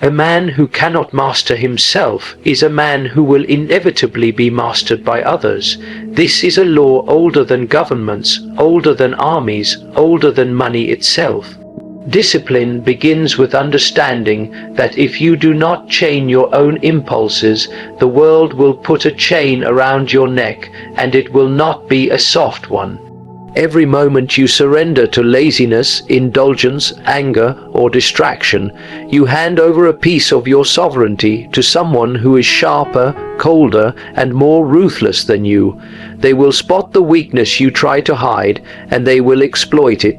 A man who cannot master himself is a man who will inevitably be mastered by others. This is a law older than governments, older than armies, older than money itself. Discipline begins with understanding that if you do not chain your own impulses, the world will put a chain around your neck, and it will not be a soft one. Every moment you surrender to laziness, indulgence, anger, or distraction, you hand over a piece of your sovereignty to someone who is sharper, colder, and more ruthless than you. They will spot the weakness you try to hide, and they will exploit it.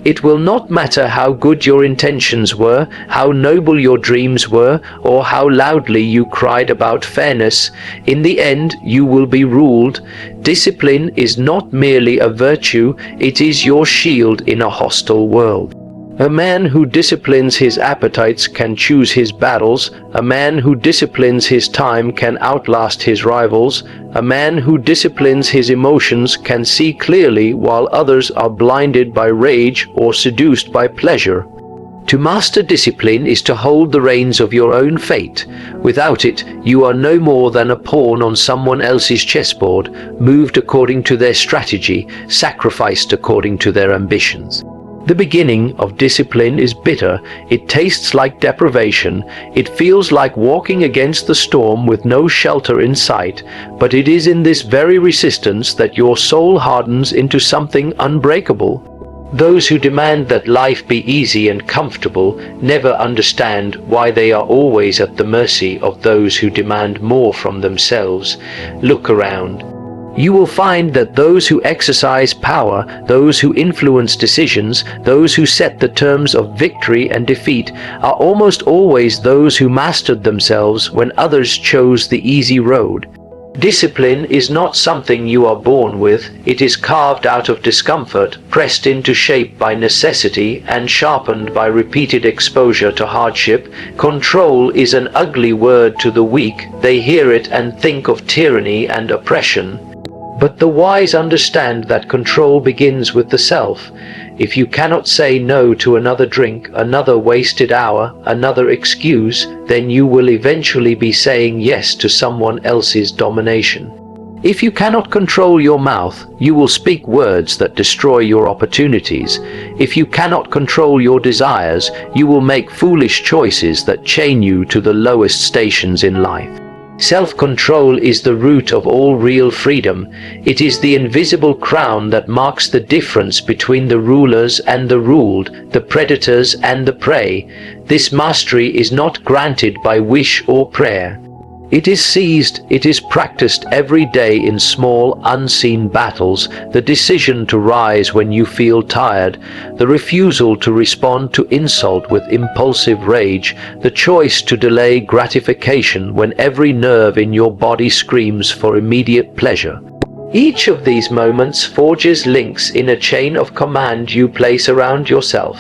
It will not matter how good your intentions were, how noble your dreams were, or how loudly you cried about fairness. In the end, you will be ruled. Discipline is not merely a virtue, it is your shield in a hostile world. A man who disciplines his appetites can choose his battles. A man who disciplines his time can outlast his rivals. A man who disciplines his emotions can see clearly while others are blinded by rage or seduced by pleasure. To master discipline is to hold the reins of your own fate. Without it, you are no more than a pawn on someone else's chessboard, moved according to their strategy, sacrificed according to their ambitions. The beginning of discipline is bitter. It tastes like deprivation. It feels like walking against the storm with no shelter in sight. But it is in this very resistance that your soul hardens into something unbreakable. Those who demand that life be easy and comfortable never understand why they are always at the mercy of those who demand more from themselves. Look around. You will find that those who exercise power, those who influence decisions, those who set the terms of victory and defeat, are almost always those who mastered themselves when others chose the easy road. Discipline is not something you are born with. It is carved out of discomfort, pressed into shape by necessity, and sharpened by repeated exposure to hardship. Control is an ugly word to the weak. They hear it and think of tyranny and oppression. But the wise understand that control begins with the self. If you cannot say no to another drink, another wasted hour, another excuse, then you will eventually be saying yes to someone else's domination. If you cannot control your mouth, you will speak words that destroy your opportunities. If you cannot control your desires, you will make foolish choices that chain you to the lowest stations in life. Self-control is the root of all real freedom. It is the invisible crown that marks the difference between the rulers and the ruled, the predators and the prey. This mastery is not granted by wish or prayer. It is seized, it is practiced every day in small, unseen battles. The decision to rise when you feel tired, the refusal to respond to insult with impulsive rage, the choice to delay gratification when every nerve in your body screams for immediate pleasure. Each of these moments forges links in a chain of command you place around yourself.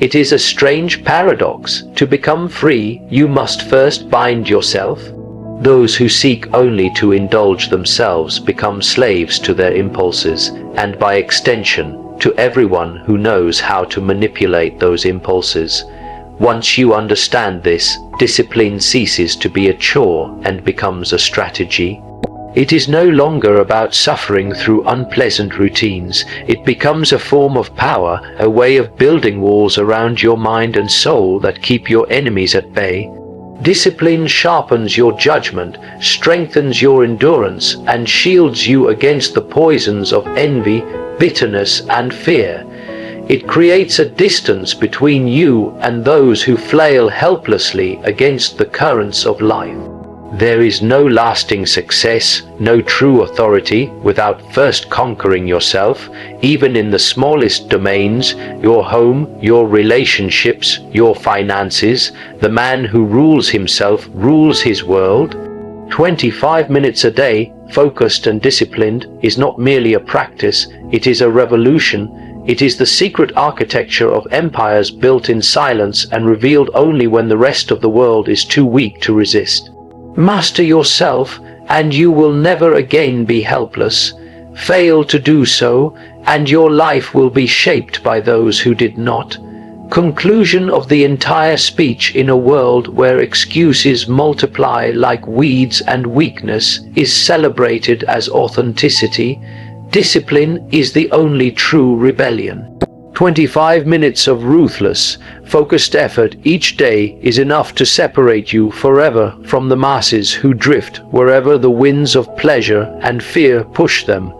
It is a strange paradox. To become free, you must first bind yourself. Those who seek only to indulge themselves become slaves to their impulses, and by extension, to everyone who knows how to manipulate those impulses. Once you understand this, discipline ceases to be a chore and becomes a strategy. It is no longer about suffering through unpleasant routines. It becomes a form of power, a way of building walls around your mind and soul that keep your enemies at bay. Discipline sharpens your judgment, strengthens your endurance, and shields you against the poisons of envy, bitterness, and fear. It creates a distance between you and those who flail helplessly against the currents of life. There is no lasting success, no true authority, without first conquering yourself, even in the smallest domains, your home, your relationships, your finances. The man who rules himself rules his world. 25 minutes a day, focused and disciplined, is not merely a practice, it is a revolution. It is the secret architecture of empires built in silence and revealed only when the rest of the world is too weak to resist. Master yourself, and you will never again be helpless. Fail to do so, and your life will be shaped by those who did not. conclusion of the entire speech in a world where excuses multiply like weeds and weakness is celebrated as authenticity, discipline is the only true rebellion. 25 minutes of ruthless, focused effort each day is enough to separate you forever from the masses who drift wherever the winds of pleasure and fear push them.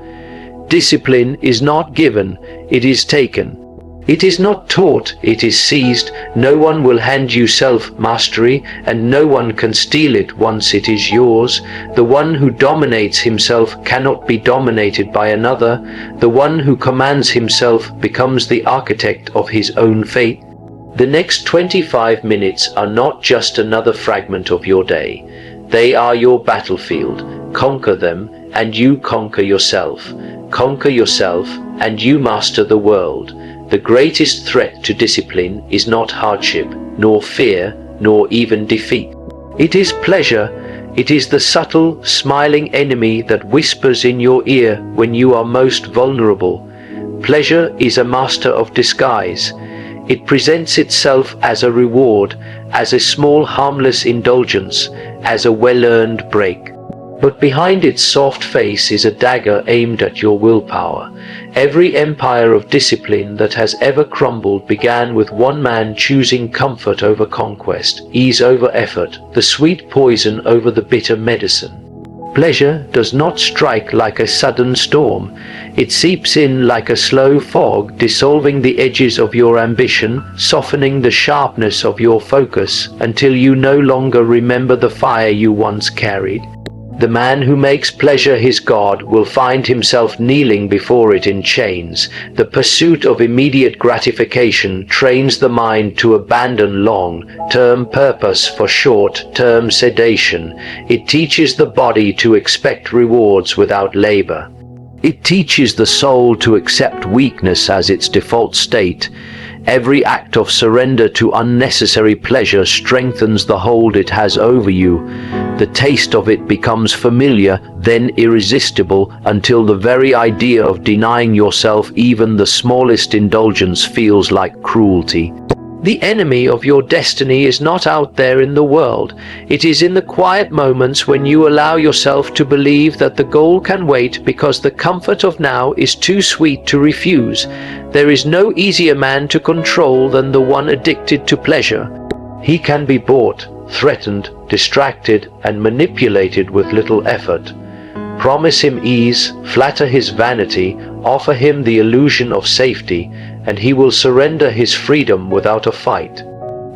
Discipline is not given, it is taken. It is not taught, it is seized. No one will hand you self-mastery, and no one can steal it once it is yours. The one who dominates himself cannot be dominated by another. The one who commands himself becomes the architect of his own fate. The next 25 minutes are not just another fragment of your day. They are your battlefield. Conquer them, and you conquer yourself. Conquer yourself, and you master the world. The greatest threat to discipline is not hardship, nor fear, nor even defeat. It is pleasure. It is the subtle, smiling enemy that whispers in your ear when you are most vulnerable. Pleasure is a master of disguise. It presents itself as a reward, as a small harmless indulgence, as a well-earned break. But behind its soft face is a dagger aimed at your willpower. Every empire of discipline that has ever crumbled began with one man choosing comfort over conquest, ease over effort, the sweet poison over the bitter medicine. Pleasure does not strike like a sudden storm. It seeps in like a slow fog, dissolving the edges of your ambition, softening the sharpness of your focus, until you no longer remember the fire you once carried. The man who makes pleasure his god will find himself kneeling before it in chains. The pursuit of immediate gratification trains the mind to abandon long-term purpose for short-term sedation. It teaches the body to expect rewards without labor. It teaches the soul to accept weakness as its default state. Every act of surrender to unnecessary pleasure strengthens the hold it has over you. The taste of it becomes familiar, then irresistible, until the very idea of denying yourself even the smallest indulgence feels like cruelty. The enemy of your destiny is not out there in the world. It is in the quiet moments when you allow yourself to believe that the goal can wait because the comfort of now is too sweet to refuse. There is no easier man to control than the one addicted to pleasure. He can be bought, threatened, distracted, and manipulated with little effort. Promise him ease, flatter his vanity, offer him the illusion of safety, and he will surrender his freedom without a fight.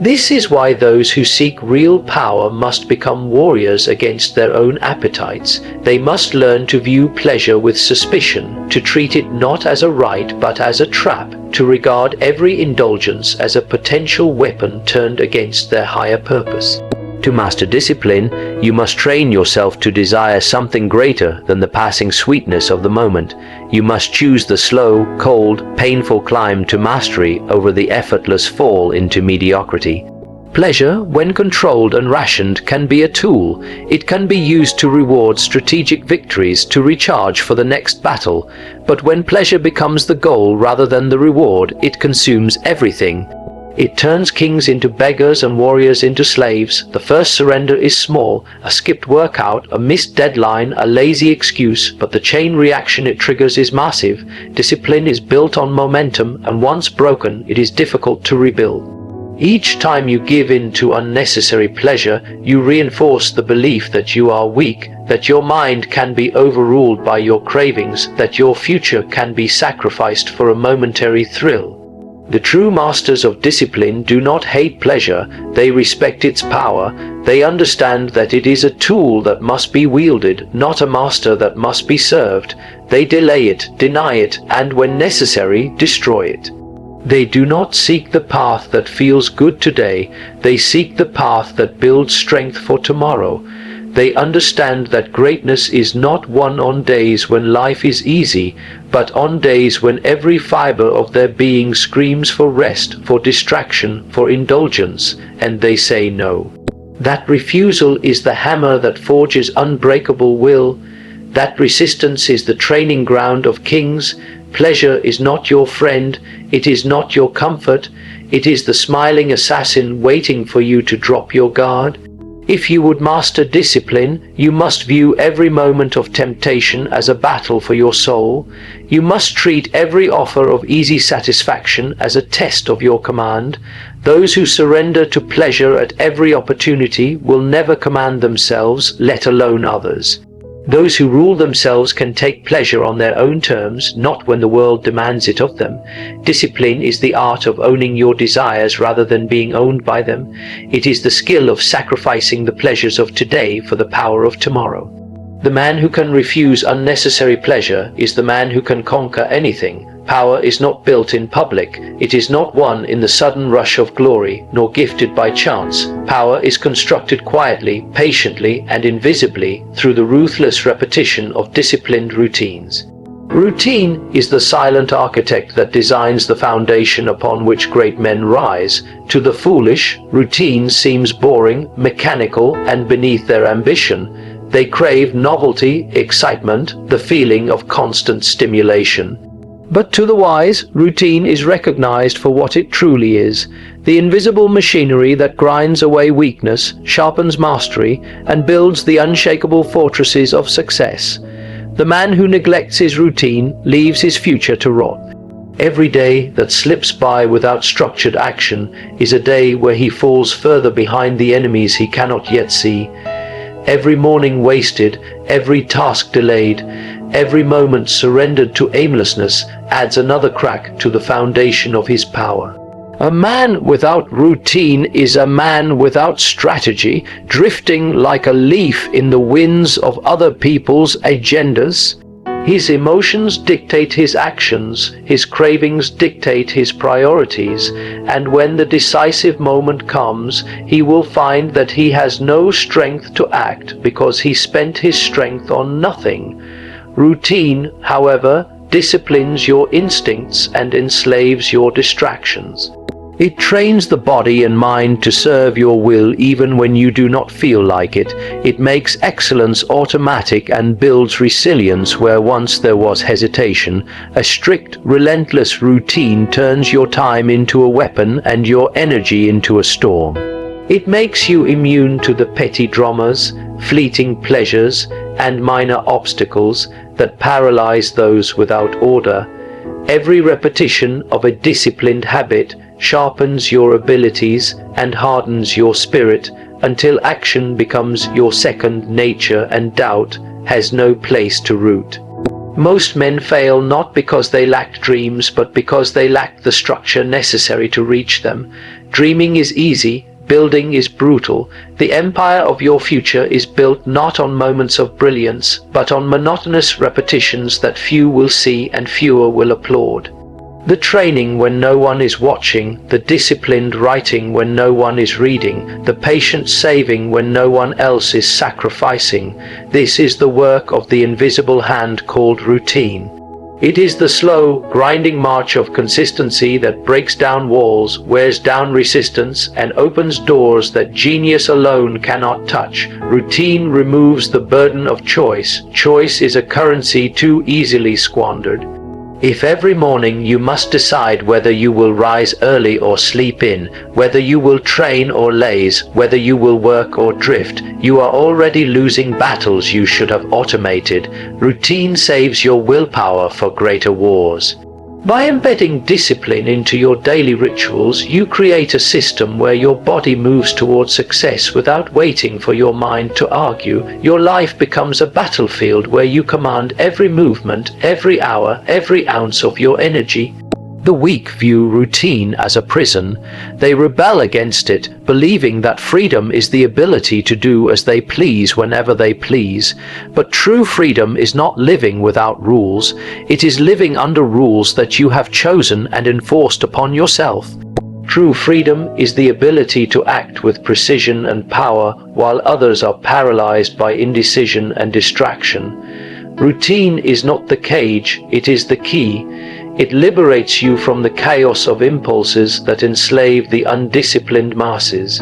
This is why those who seek real power must become warriors against their own appetites. They must learn to view pleasure with suspicion, to treat it not as a right but as a trap, to regard every indulgence as a potential weapon turned against their higher purpose. To master discipline, you must train yourself to desire something greater than the passing sweetness of the moment. You must choose the slow, cold, painful climb to mastery over the effortless fall into mediocrity. Pleasure, when controlled and rationed, can be a tool. It can be used to reward strategic victories, to recharge for the next battle. But when pleasure becomes the goal rather than the reward, it consumes everything. It turns kings into beggars and warriors into slaves. The first surrender is small, a skipped workout, a missed deadline, a lazy excuse, but the chain reaction it triggers is massive. Discipline is built on momentum, and once broken, it is difficult to rebuild. Each time you give in to unnecessary pleasure, you reinforce the belief that you are weak, that your mind can be overruled by your cravings, that your future can be sacrificed for a momentary thrill. The true masters of discipline do not hate pleasure, they respect its power. They understand that it is a tool that must be wielded, not a master that must be served. They delay it, deny it, and when necessary, destroy it. They do not seek the path that feels good today, they seek the path that builds strength for tomorrow. They understand that greatness is not won on days when life is easy, but on days when every fiber of their being screams for rest, for distraction, for indulgence, and they say no. That refusal is the hammer that forges unbreakable will. That resistance is the training ground of kings. Pleasure is not your friend, it is not your comfort, It is the smiling assassin waiting for you to drop your guard. If you would master discipline, you must view every moment of temptation as a battle for your soul. You must treat every offer of easy satisfaction as a test of your command. Those who surrender to pleasure at every opportunity will never command themselves, let alone others. Those who rule themselves can take pleasure on their own terms, not when the world demands it of them. Discipline is the art of owning your desires rather than being owned by them. It is the skill of sacrificing the pleasures of today for the power of tomorrow. The man who can refuse unnecessary pleasure is the man who can conquer anything. Power is not built in public. It is not won in the sudden rush of glory, nor gifted by chance. Power is constructed quietly, patiently, and invisibly through the ruthless repetition of disciplined routines. Routine is the silent architect that designs the foundation upon which great men rise. To the foolish, routine seems boring, mechanical, and beneath their ambition. They crave novelty, excitement, the feeling of constant stimulation. But to the wise, routine is recognized for what it truly is, the invisible machinery that grinds away weakness, sharpens mastery, and builds the unshakable fortresses of success. The man who neglects his routine leaves his future to rot. Every day that slips by without structured action is a day where he falls further behind the enemies he cannot yet see. Every morning wasted, every task delayed, every moment surrendered to aimlessness adds another crack to the foundation of his power. A man without routine is a man without strategy, drifting like a leaf in the winds of other people's agendas. His emotions dictate his actions, his cravings dictate his priorities, and when the decisive moment comes, he will find that he has no strength to act because he spent his strength on nothing. Routine, however, disciplines your instincts and enslaves your distractions. It trains the body and mind to serve your will even when you do not feel like it. It makes excellence automatic and builds resilience where once there was hesitation. A strict, relentless routine turns your time into a weapon and your energy into a storm. It makes you immune to the petty dramas, fleeting pleasures, and minor obstacles that paralyze those without order. Every repetition of a disciplined habit sharpens your abilities and hardens your spirit until action becomes your second nature and doubt has no place to root. Most men fail not because they lack dreams, but because they lack the structure necessary to reach them. Dreaming is easy, building is brutal. The empire of your future is built not on moments of brilliance, but on monotonous repetitions that few will see and fewer will applaud. The training when no one is watching, the disciplined writing when no one is reading, the patient saving when no one else is sacrificing. This is the work of the invisible hand called routine. It is the slow, grinding march of consistency that breaks down walls, wears down resistance, and opens doors that genius alone cannot touch. Routine removes the burden of choice. Choice is a currency too easily squandered. If every morning you must decide whether you will rise early or sleep in, whether you will train or laze, whether you will work or drift, you are already losing battles you should have automated. Routine saves your willpower for greater wars. By embedding discipline into your daily rituals, you create a system where your body moves towards success without waiting for your mind to argue. Your life becomes a battlefield where you command every movement, every hour, every ounce of your energy. The weak view routine as a prison. They rebel against it, believing that freedom is the ability to do as they please whenever they please. But true freedom is not living without rules. It is living under rules that you have chosen and enforced upon yourself. True freedom is the ability to act with precision and power while others are paralyzed by indecision and distraction. Routine is not the cage, it is the key. It liberates you from the chaos of impulses that enslave the undisciplined masses.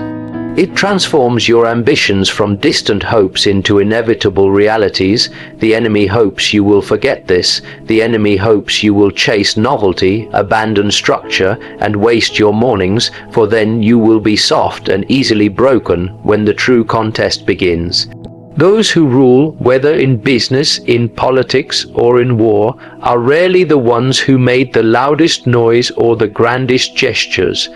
It transforms your ambitions from distant hopes into inevitable realities. The enemy hopes you will forget this. The enemy hopes you will chase novelty, abandon structure, and waste your mornings, for then you will be soft and easily broken when the true contest begins. Those who rule, whether in business, in politics, or in war, are rarely the ones who made the loudest noise or the grandest gestures.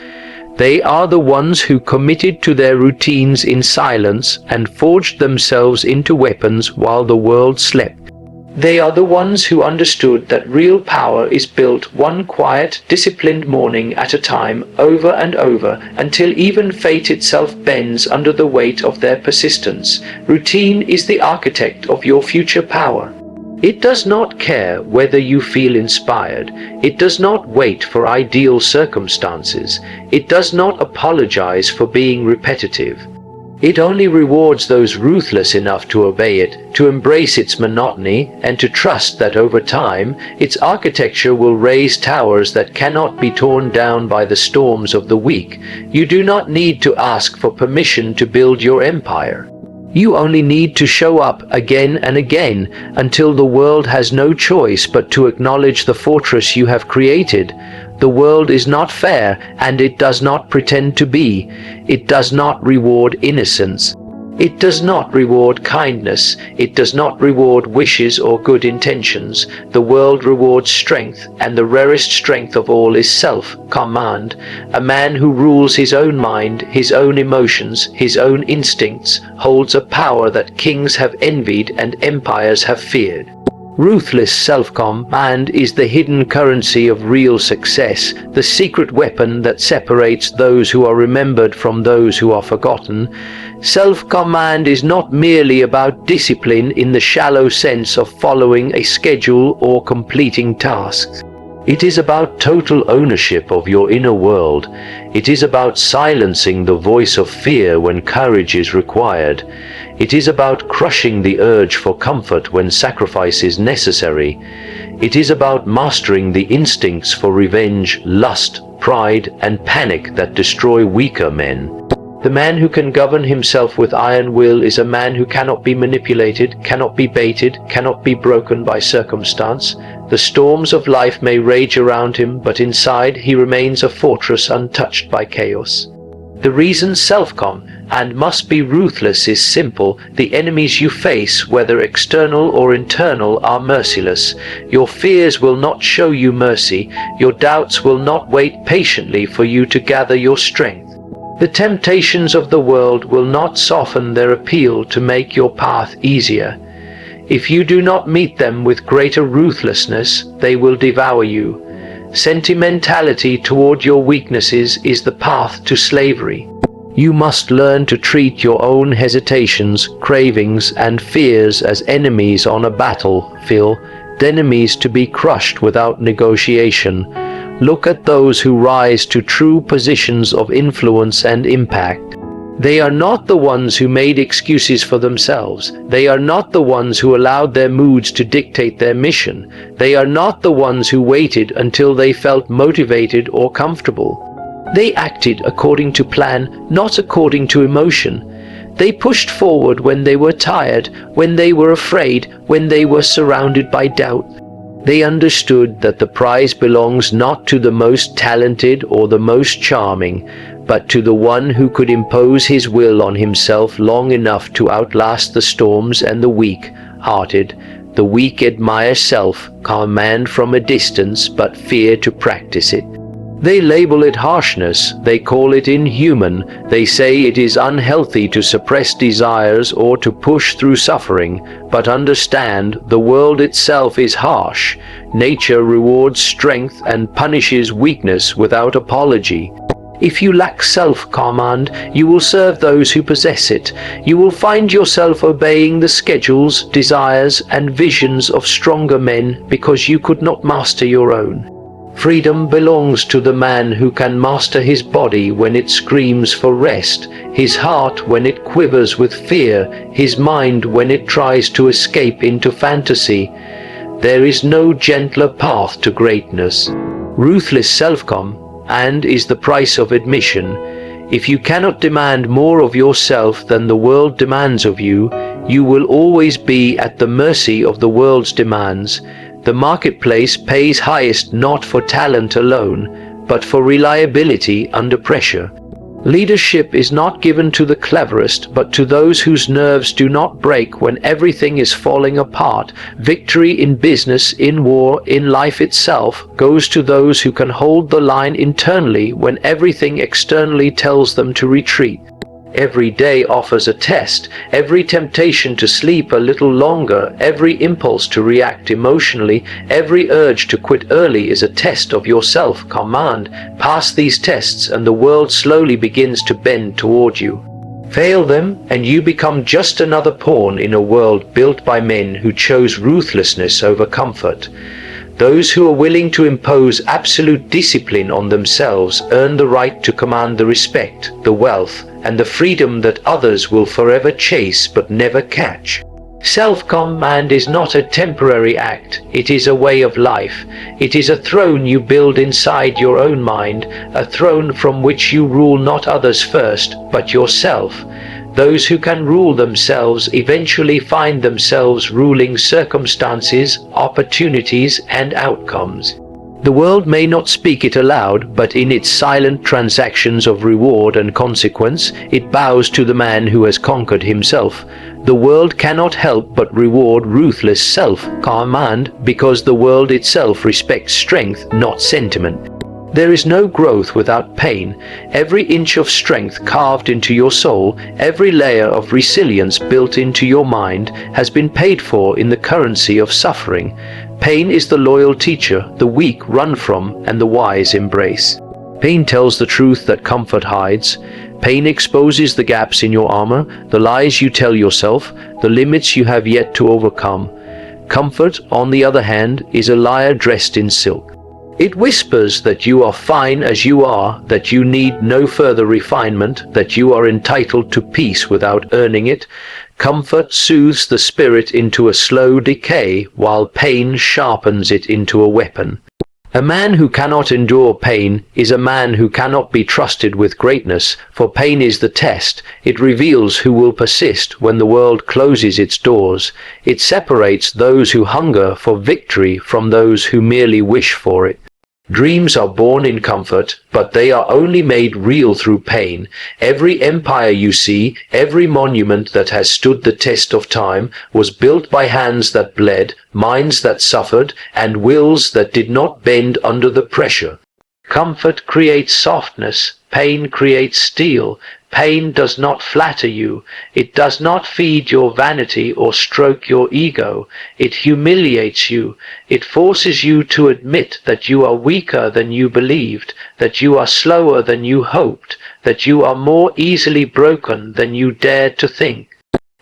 They are the ones who committed to their routines in silence and forged themselves into weapons while the world slept. They are the ones who understood that real power is built one quiet, disciplined morning at a time, over and over, until even fate itself bends under the weight of their persistence. Routine is the architect of your future power. It does not care whether you feel inspired. It does not wait for ideal circumstances. It does not apologize for being repetitive. It only rewards those ruthless enough to obey it, to embrace its monotony, and to trust that over time, its architecture will raise towers that cannot be torn down by the storms of the weak. You do not need to ask for permission to build your empire. You only need to show up again and again until the world has no choice but to acknowledge the fortress you have created. The world is not fair, and it does not pretend to be. It does not reward innocence. It does not reward kindness. It does not reward wishes or good intentions. The world rewards strength, and the rarest strength of all is self-command. A man who rules his own mind, his own emotions, his own instincts, holds a power that kings have envied and empires have feared. Ruthless self-command is the hidden currency of real success, the secret weapon that separates those who are remembered from those who are forgotten. Self-command is not merely about discipline in the shallow sense of following a schedule or completing tasks. It is about total ownership of your inner world. It is about silencing the voice of fear when courage is required. It is about crushing the urge for comfort when sacrifice is necessary. It is about mastering the instincts for revenge, lust, pride, and panic that destroy weaker men. The man who can govern himself with iron will is a man who cannot be manipulated, cannot be baited, cannot be broken by circumstance. The storms of life may rage around him, but inside he remains a fortress untouched by chaos. The reason self-command must be ruthless is simple. The enemies you face, whether external or internal, are merciless. Your fears will not show you mercy. Your doubts will not wait patiently for you to gather your strength. The temptations of the world will not soften their appeal to make your path easier. If you do not meet them with greater ruthlessness, they will devour you. Sentimentality toward your weaknesses is the path to slavery. You must learn to treat your own hesitations, cravings, and fears as enemies on a battlefield, enemies to be crushed without negotiation. Look at those who rise to true positions of influence and impact. They are not the ones who made excuses for themselves. They are not the ones who allowed their moods to dictate their mission. They are not the ones who waited until they felt motivated or comfortable. They acted according to plan, not according to emotion. They pushed forward when they were tired, when they were afraid, when they were surrounded by doubt. They understood that the prize belongs not to the most talented or the most charming, but to the one who could impose his will on himself long enough to outlast the storms and the weak-hearted. The weak admire self-command from a distance, but fear to practice it. They label it harshness, they call it inhuman, they say it is unhealthy to suppress desires or to push through suffering, but understand, the world itself is harsh. Nature rewards strength and punishes weakness without apology. If you lack self-command, you will serve those who possess it. You will find yourself obeying the schedules, desires, and visions of stronger men because you could not master your own. Freedom belongs to the man who can master his body when it screams for rest, his heart when it quivers with fear, his mind when it tries to escape into fantasy. There is no gentler path to greatness. Ruthless self-command is the price of admission. If you cannot demand more of yourself than the world demands of you, you will always be at the mercy of the world's demands. The marketplace pays highest not for talent alone, but for reliability under pressure. Leadership is not given to the cleverest, but to those whose nerves do not break when everything is falling apart. Victory in business, in war, in life itself, goes to those who can hold the line internally when everything externally tells them to retreat. Every day offers a test. Every temptation to sleep a little longer, every impulse to react emotionally, every urge to quit early is a test of your self-command. Pass these tests and the world slowly begins to bend toward you. Fail them and you become just another pawn in a world built by men who chose ruthlessness over comfort. Those who are willing to impose absolute discipline on themselves earn the right to command the respect, the wealth, and the freedom that others will forever chase but never catch. Self-command is not a temporary act, it is a way of life. It is a throne you build inside your own mind, a throne from which you rule not others first, but yourself. Those who can rule themselves eventually find themselves ruling circumstances, opportunities, and outcomes. The world may not speak it aloud, but in its silent transactions of reward and consequence, it bows to the man who has conquered himself. The world cannot help but reward ruthless self-command because the world itself respects strength, not sentiment. There is no growth without pain. Every inch of strength carved into your soul, every layer of resilience built into your mind, has been paid for in the currency of suffering. Pain is the loyal teacher the weak run from and the wise embrace. Pain tells the truth that comfort hides. Pain exposes the gaps in your armor, the lies you tell yourself, the limits you have yet to overcome. Comfort, on the other hand, is a liar dressed in silk. It whispers that you are fine as you are, that you need no further refinement, that you are entitled to peace without earning it. Comfort soothes the spirit into a slow decay, while pain sharpens it into a weapon. A man who cannot endure pain is a man who cannot be trusted with greatness, for pain is the test. It reveals who will persist when the world closes its doors. It separates those who hunger for victory from those who merely wish for it. Dreams are born in comfort, but they are only made real through pain. Every empire you see, every monument that has stood the test of time, was built by hands that bled, minds that suffered, and wills that did not bend under the pressure. Comfort creates softness, pain creates steel. Pain does not flatter you. It does not feed your vanity or stroke your ego. It humiliates you. It forces you to admit that you are weaker than you believed, that you are slower than you hoped, that you are more easily broken than you dared to think.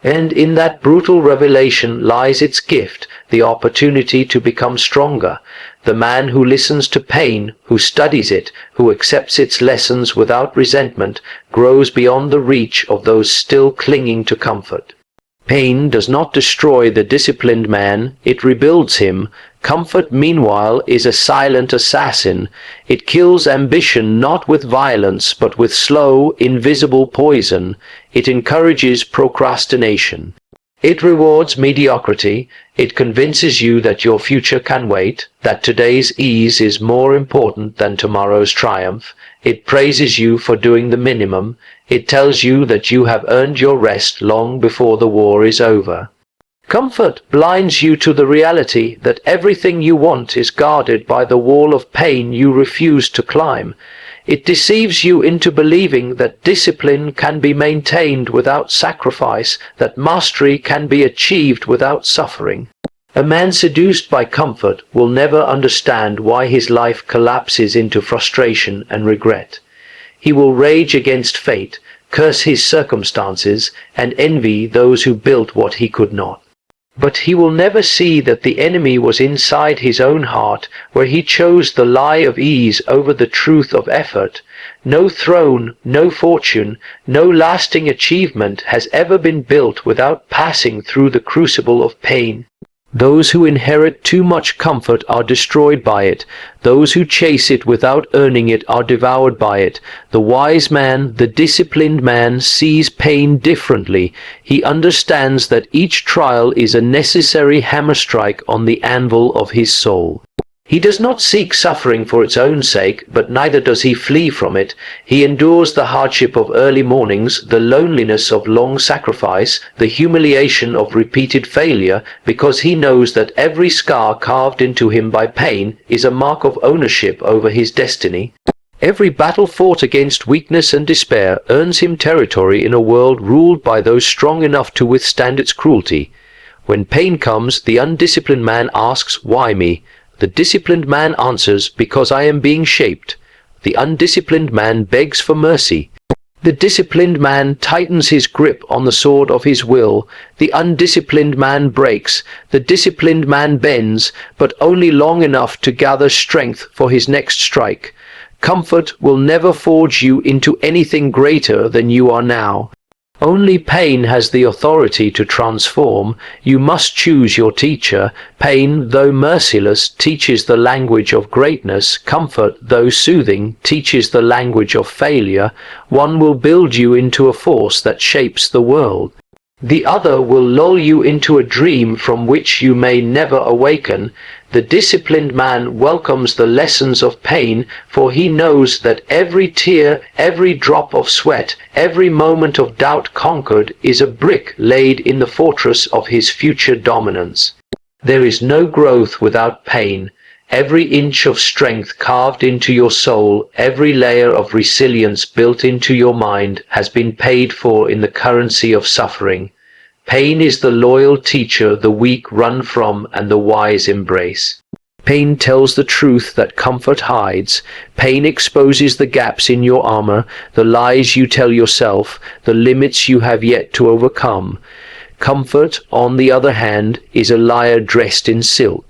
And in that brutal revelation lies its gift, the opportunity to become stronger. The man who listens to pain, who studies it, who accepts its lessons without resentment, grows beyond the reach of those still clinging to comfort. Pain does not destroy the disciplined man, it rebuilds him. Comfort, meanwhile, is a silent assassin. It kills ambition not with violence, but with slow, invisible poison. It encourages procrastination. It rewards mediocrity. It convinces you that your future can wait, that today's ease is more important than tomorrow's triumph. It praises you for doing the minimum. It tells you that you have earned your rest long before the war is over. Comfort blinds you to the reality that everything you want is guarded by the wall of pain you refuse to climb. It deceives you into believing that discipline can be maintained without sacrifice, that mastery can be achieved without suffering. A man seduced by comfort will never understand why his life collapses into frustration and regret. He will rage against fate, curse his circumstances, and envy those who built what he could not. But he will never see that the enemy was inside his own heart, where he chose the lie of ease over the truth of effort. No throne, no fortune, no lasting achievement has ever been built without passing through the crucible of pain. Those who inherit too much comfort are destroyed by it. Those who chase it without earning it are devoured by it. The wise man, the disciplined man, sees pain differently. He understands that each trial is a necessary hammer strike on the anvil of his soul. He does not seek suffering for its own sake, but neither does he flee from it. He endures the hardship of early mornings, the loneliness of long sacrifice, the humiliation of repeated failure, because he knows that every scar carved into him by pain is a mark of ownership over his destiny. Every battle fought against weakness and despair earns him territory in a world ruled by those strong enough to withstand its cruelty. When pain comes, the undisciplined man asks, "Why me?" The disciplined man answers, "Because I am being shaped." The undisciplined man begs for mercy. The disciplined man tightens his grip on the sword of his will. The undisciplined man breaks. The disciplined man bends, but only long enough to gather strength for his next strike. Comfort will never forge you into anything greater than you are now. Only pain has the authority to transform. You must choose your teacher. Pain, though merciless, teaches the language of greatness. Comfort, though soothing, teaches the language of failure. One will build you into a force that shapes the world. The other will lull you into a dream from which you may never awaken. The disciplined man welcomes the lessons of pain, for he knows that every tear, every drop of sweat, every moment of doubt conquered is a brick laid in the fortress of his future dominance. There is no growth without pain. Every inch of strength carved into your soul, every layer of resilience built into your mind, has been paid for in the currency of suffering. Pain is the loyal teacher the weak run from and the wise embrace. Pain tells the truth that comfort hides. Pain exposes the gaps in your armor, the lies you tell yourself, the limits you have yet to overcome. Comfort, on the other hand, is a liar dressed in silk.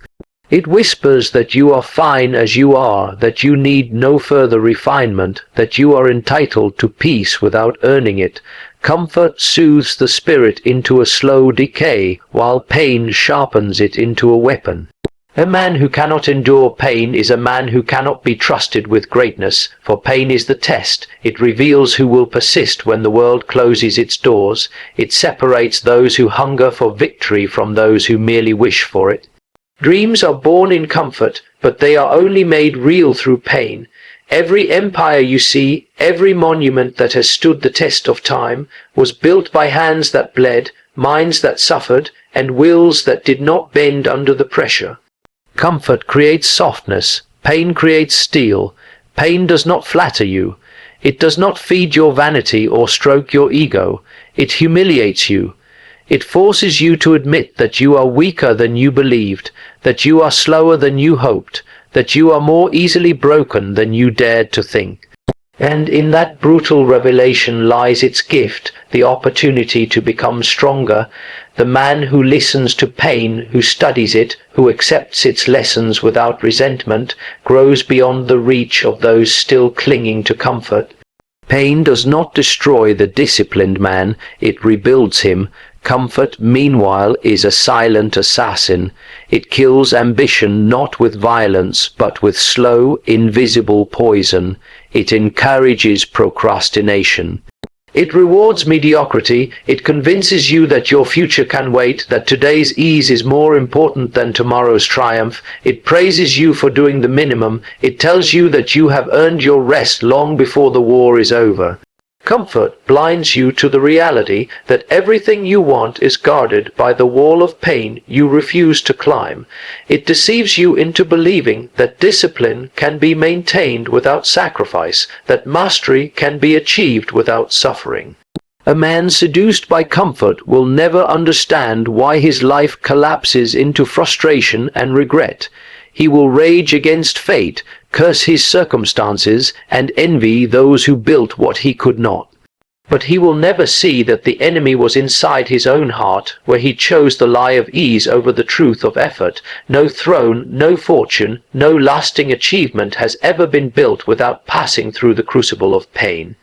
It whispers that you are fine as you are, that you need no further refinement, that you are entitled to peace without earning it. Comfort soothes the spirit into a slow decay, while pain sharpens it into a weapon. A man who cannot endure pain is a man who cannot be trusted with greatness, for pain is the test. It reveals who will persist when the world closes its doors. It separates those who hunger for victory from those who merely wish for it. Dreams are born in comfort, but they are only made real through pain. Every empire you see, every monument that has stood the test of time, was built by hands that bled, minds that suffered, and wills that did not bend under the pressure. Comfort creates softness. Pain creates steel. Pain does not flatter you. It does not feed your vanity or stroke your ego. It humiliates you. It forces you to admit that you are weaker than you believed, that you are slower than you hoped, that you are more easily broken than you dared to think. And in that brutal revelation lies its gift, the opportunity to become stronger. The man who listens to pain, who studies it, who accepts its lessons without resentment, grows beyond the reach of those still clinging to comfort. Pain does not destroy the disciplined man, it rebuilds him. Comfort, meanwhile, is a silent assassin. It kills ambition not with violence, but with slow, invisible poison. It encourages procrastination. It rewards mediocrity. It convinces you that your future can wait, that today's ease is more important than tomorrow's triumph. It praises you for doing the minimum. It tells you that you have earned your rest long before the war is over. Comfort blinds you to the reality that everything you want is guarded by the wall of pain you refuse to climb. It deceives you into believing that discipline can be maintained without sacrifice, that mastery can be achieved without suffering. A man seduced by comfort will never understand why his life collapses into frustration and regret. He will rage against fate, curse his circumstances, and envy those who built what he could not. But he will never see that the enemy was inside his own heart, where he chose the lie of ease over the truth of effort. No throne, no fortune, no lasting achievement has ever been built without passing through the crucible of pain.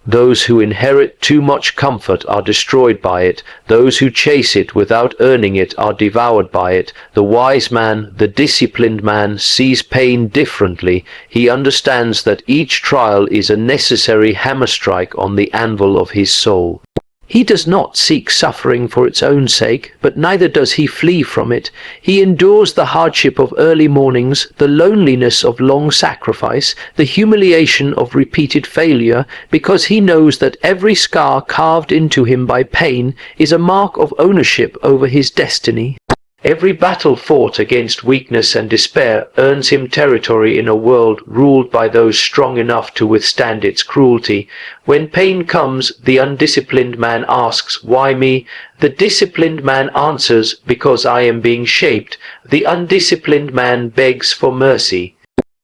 Those who inherit too much comfort are destroyed by it. Those who chase it without earning it are devoured by it. The wise man, the disciplined man, sees pain differently. He understands that each trial is a necessary hammer strike on the anvil of his soul. He does not seek suffering for its own sake, but neither does he flee from it. He endures the hardship of early mornings, the loneliness of long sacrifice, the humiliation of repeated failure, because he knows that every scar carved into him by pain is a mark of ownership over his destiny. Every battle fought against weakness and despair earns him territory in a world ruled by those strong enough to withstand its cruelty. When pain comes, the undisciplined man asks, "Why me?" The disciplined man answers, "Because I am being shaped." The undisciplined man begs for mercy.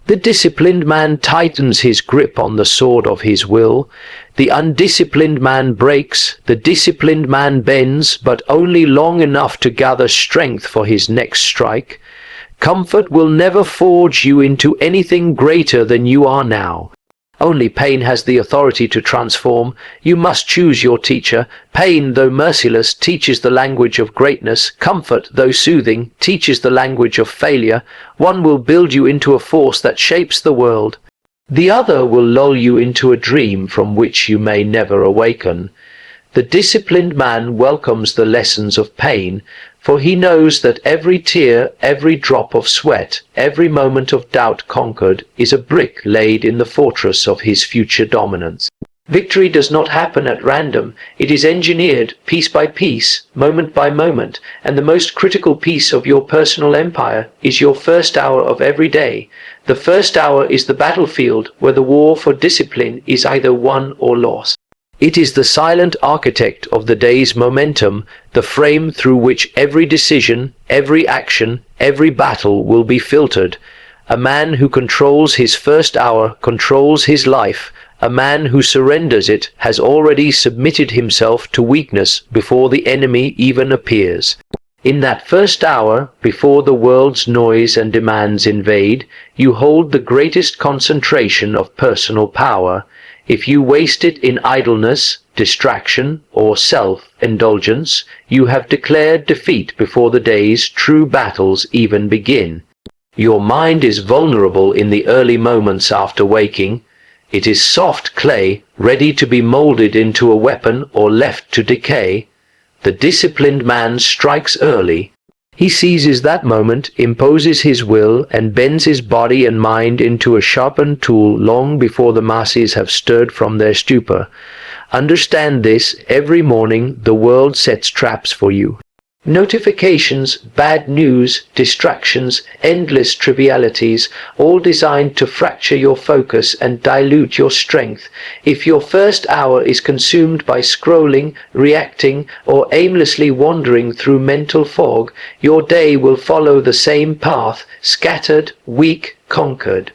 The disciplined man tightens his grip on the sword of his will. The undisciplined man breaks. The disciplined man bends, but only long enough to gather strength for his next strike. Comfort will never forge you into anything greater than you are now. Only pain has the authority to transform. You must choose your teacher. Pain, though merciless, teaches the language of greatness. Comfort, though soothing, teaches the language of failure. One will build you into a force that shapes the world. The other will lull you into a dream from which you may never awaken. The disciplined man welcomes the lessons of pain, for he knows that every tear, every drop of sweat, every moment of doubt conquered is a brick laid in the fortress of his future dominance. Victory does not happen at random. It is engineered piece by piece, moment by moment, and the most critical piece of your personal empire is your first hour of every day. The first hour is the battlefield where the war for discipline is either won or lost. It is the silent architect of the day's momentum, the frame through which every decision, every action, every battle will be filtered. A man who controls his first hour controls his life. A man who surrenders it has already submitted himself to weakness before the enemy even appears. In that first hour, before the world's noise and demands invade, you hold the greatest concentration of personal power. If you waste it in idleness, distraction, or self-indulgence, you have declared defeat before the day's true battles even begin. Your mind is vulnerable in the early moments after waking. It is soft clay, ready to be molded into a weapon or left to decay. The disciplined man strikes early. He seizes that moment, imposes his will, and bends his body and mind into a sharpened tool long before the masses have stirred from their stupor. Understand this: every morning the world sets traps for you. Notifications, bad news, distractions, endless trivialities, all designed to fracture your focus and dilute your strength. If your first hour is consumed by scrolling, reacting, or aimlessly wandering through mental fog, your day will follow the same path: scattered, weak, conquered.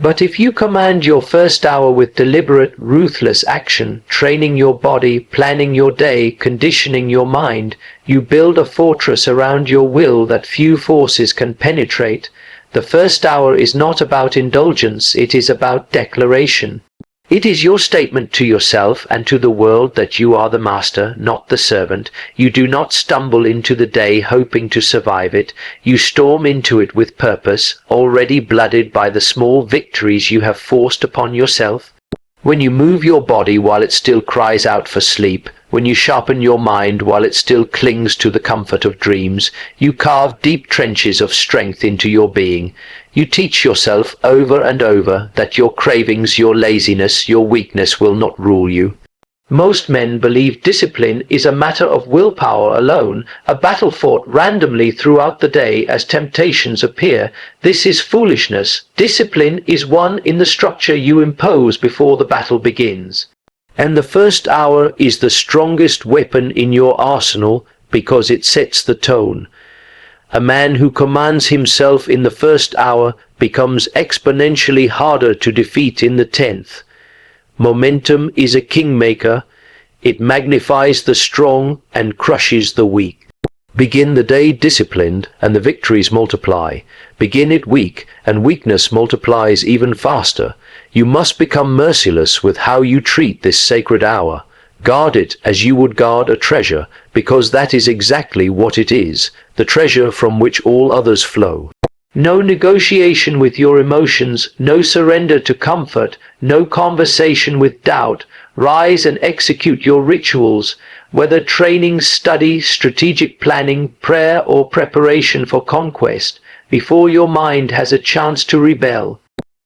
But if you command your first hour with deliberate, ruthless action, training your body, planning your day, conditioning your mind, you build a fortress around your will that few forces can penetrate. The first hour is not about indulgence, it is about declaration. It is your statement to yourself and to the world that you are the master, not the servant. You do not stumble into the day hoping to survive it. You storm into it with purpose, already blooded by the small victories you have forced upon yourself. When you move your body while it still cries out for sleep, when you sharpen your mind while it still clings to the comfort of dreams, you carve deep trenches of strength into your being. You teach yourself over and over that your cravings, your laziness, your weakness will not rule you. Most men believe discipline is a matter of willpower alone, a battle fought randomly throughout the day as temptations appear. This is foolishness. Discipline is won in the structure you impose before the battle begins. And the first hour is the strongest weapon in your arsenal because it sets the tone. A man who commands himself in the first hour becomes exponentially harder to defeat in the 10th. Momentum is a kingmaker. It magnifies the strong and crushes the weak. Begin the day disciplined, and the victories multiply. Begin it weak, and weakness multiplies even faster. You must become merciless with how you treat this sacred hour. Guard it as you would guard a treasure, because that is exactly what it is, the treasure from which all others flow. No negotiation with your emotions, no surrender to comfort, no conversation with doubt. Rise and execute your rituals, whether training, study, strategic planning, prayer, or preparation for conquest, before your mind has a chance to rebel.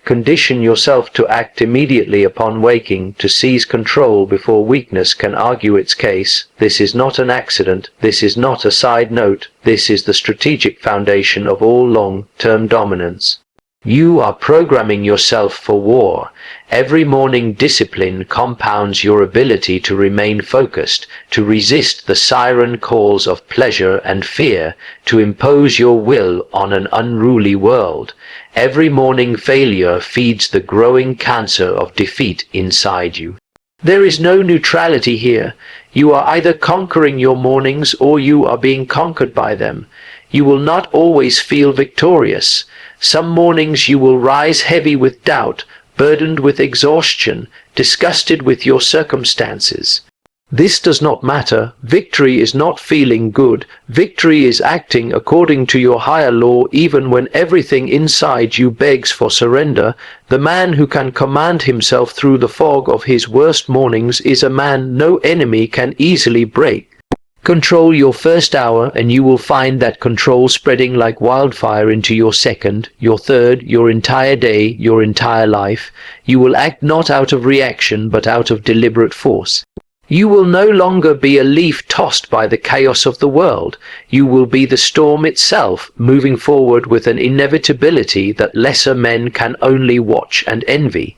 Condition yourself to act immediately upon waking, to seize control before weakness can argue its case. This is not an accident, this is not a side note, this is the strategic foundation of all long-term dominance. You are programming yourself for war. Every morning discipline compounds your ability to remain focused, to resist the siren calls of pleasure and fear, to impose your will on an unruly world. Every morning failure feeds the growing cancer of defeat inside you. There is no neutrality here. You are either conquering your mornings or you are being conquered by them. You will not always feel victorious. Some mornings you will rise heavy with doubt, burdened with exhaustion, disgusted with your circumstances. This does not matter. Victory is not feeling good. Victory is acting according to your higher law even when everything inside you begs for surrender. The man who can command himself through the fog of his worst mornings is a man no enemy can easily break. Control your first hour, and you will find that control spreading like wildfire into your second, your third, your entire day, your entire life. You will act not out of reaction, but out of deliberate force. You will no longer be a leaf tossed by the chaos of the world. You will be the storm itself, moving forward with an inevitability that lesser men can only watch and envy.